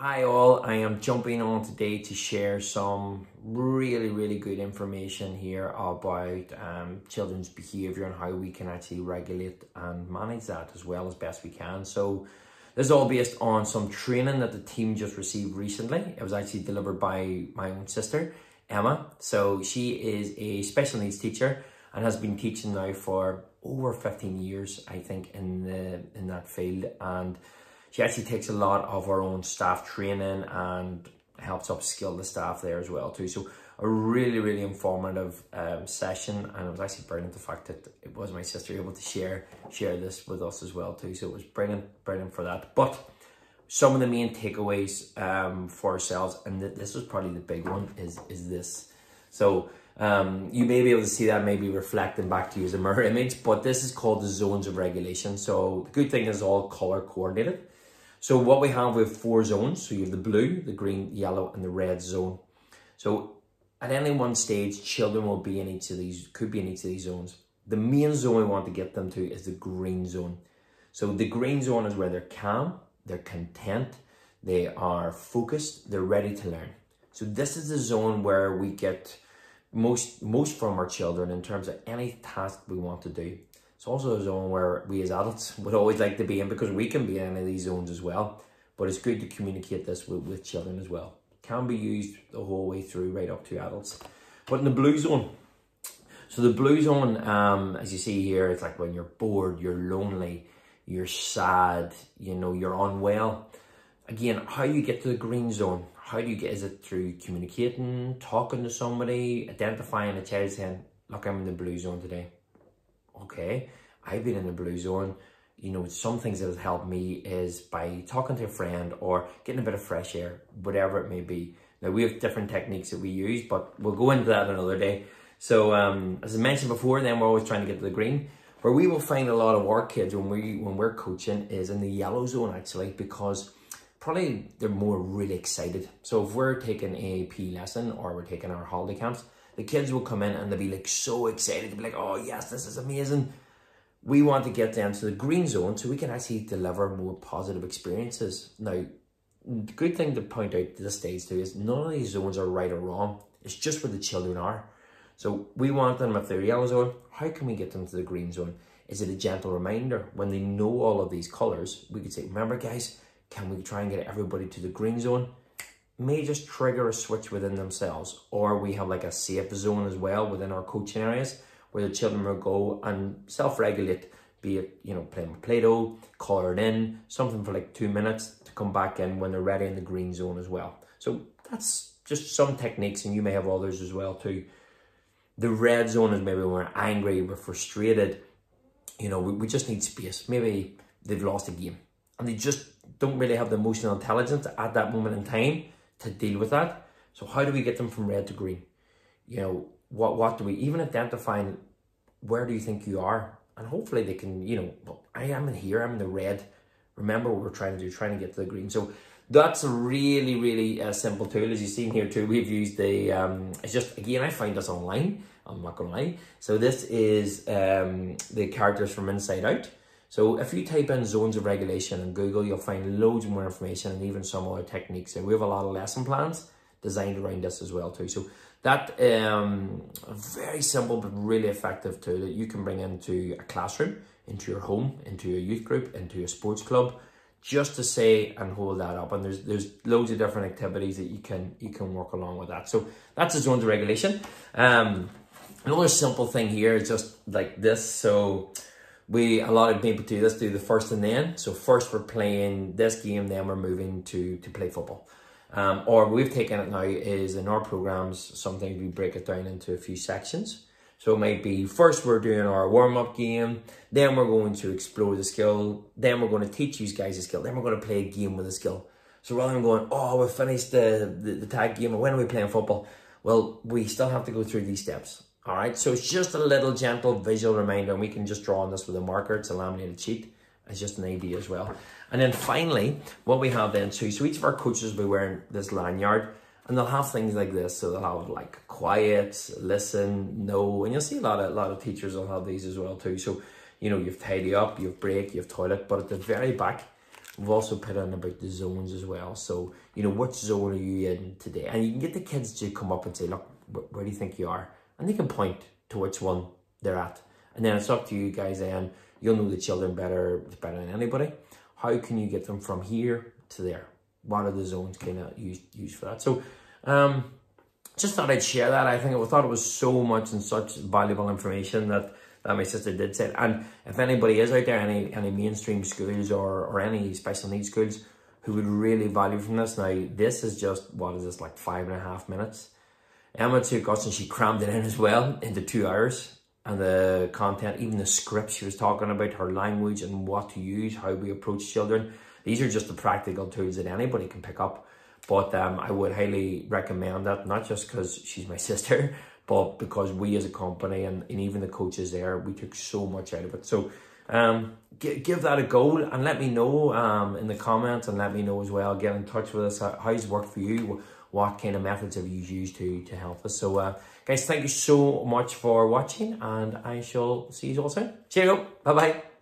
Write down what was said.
Hi all, I am jumping on today to share some really good information here about children's behaviour and how we can actually regulate and manage that as well as best we can. So this is all based on some training that the team just received recently. It was actually delivered by my own sister, Emma. So she is a special needs teacher and has been teaching now for over 15 years, I think, in that field. And she actually takes a lot of our own staff training and helps upskill the staff there as well too. So a really informative session, and it was actually brilliant the fact that it was my sister able to share this with us as well too. So it was brilliant for that. But some of the main takeaways for ourselves, and this was probably the big one, is this. So you may be able to see that maybe reflecting back to you as a mirror image, but this is called the zones of regulation. So the good thing is all color coordinated. So what we have 4 zones. So you have the blue, the green, the yellow, and the red zone. So at any one stage, children will be in each of these, could be in each of these zones. The main zone we want to get them to is the green zone. So the green zone is where they're calm, they're content, they are focused, they're ready to learn. So this is the zone where we get most from our children in terms of any task we want to do. It's also a zone where we as adults would always like to be in, because we can be in any of these zones as well. But it's good to communicate this with children as well. It can be used the whole way through, right up to adults. But in the blue zone, so the blue zone, as you see here, it's like when you're bored, you're lonely, you're sad, you know, you're unwell. Again, how you get to the green zone? How do you get? Is it through communicating, talking to somebody, identifying a child, saying, look, I'm in the blue zone today. Okay, I've been in the blue zone. You know, some things that have helped me is by talking to a friend or getting a bit of fresh air, whatever it may be. Now, we have different techniques that we use, but we'll go into that another day. So, as I mentioned before, then we're always trying to get to the green. Where we will find a lot of our kids when we're coaching is in the yellow zone, actually, because probably they're more really excited. So if we're taking a PE lesson or we're taking our holiday camps, the kids will come in and they'll be like so excited. They'll be like, oh yes, this is amazing. We want to get them to the green zone so we can actually deliver more positive experiences. Now, the good thing to point out at this stage too is none of these zones are right or wrong. It's just where the children are. So we want them, if they're yellow zone, how can we get them to the green zone? Is it a gentle reminder? When they know all of these colors, we could say, remember guys, can we try and get everybody to the green zone? May just trigger a switch within themselves. Or we have like a safe zone as well within our coaching areas where the children will go and self-regulate, be it, you know, playing with Play-Doh, colouring in, something for like 2 minutes to come back in when they're ready in the green zone as well. So that's just some techniques, and you may have others as well too. The red zone is maybe when we're angry, we're frustrated, you know, we just need space. Maybe they've lost a game and they just don't really have the emotional intelligence at that moment in time to deal with that. So how do we get them from red to green? You know, what do we, even identifying where do you think you are? And hopefully they can, you know, well, I am in here, I'm in the red. Remember what we're trying to do, trying to get to the green. So that's a really simple tool. As you've seen here too, we've used the, it's just, again, I find this online, I'm not gonna lie. So this is the characters from Inside Out. So if you type in zones of regulation in Google, you'll find loads more information and even some other techniques. And we have a lot of lesson plans designed around this as well too. So that a very simple but really effective tool that you can bring into a classroom, into your home, into a youth group, into a sports club, just to say and hold that up. And there's loads of different activities that you can work along with that. So that's the zones of regulation. Another simple thing here is just like this. So a lot of people do the first and then. So first we're playing this game, then we're moving to play football. Or we've taken it now is in our programs, sometimes we break it down into a few sections. So it might be first we're doing our warm-up game, then we're going to explore the skill, then we're going to teach you guys a skill, then we're going to play a game with a skill. So rather than going, oh, we've finished the tag game, and when are we playing football? Well, we still have to go through these steps. All right, so it's just a little gentle visual reminder, and we can just draw on this with a marker. It's a laminated sheet. It's just an idea as well. And then finally, what we have then too, so each of our coaches will be wearing this lanyard, and they'll have things like this. So they'll have like quiet, listen, no, and you'll see a lot of teachers will have these as well too. So, you know, you've tidy up, you've break, you've toilet, but at the very back, We've also put in about the zones as well. So, you know, which zone are you in today? And you can get the kids to come up and say, look, where do you think you are? And they can point to which one they're at. And then it's up to you guys then. You'll know the children better than anybody. How can you get them from here to there? What are the zones kind of used for that? So, just thought I'd share that. I thought it was so much and such valuable information that my sister did say. And if anybody is out there, any mainstream schools or any special needs schools who would really value from this, now this is just, what is this, like 5.5 minutes? Emma took us and she crammed it in as well into 2 hours. And the content, even the scripts she was talking about, her language and what to use, how we approach children. These are just the practical tools that anybody can pick up. But I would highly recommend that, not just because she's my sister, but because we as a company and even the coaches there, we took so much out of it. So give that a go and let me know in the comments, and let me know as well. Get in touch with us. How's it worked for you? What kind of methods have you used to help us? So guys, thank you so much for watching, and I shall see you all soon. Cheerio. Bye-bye.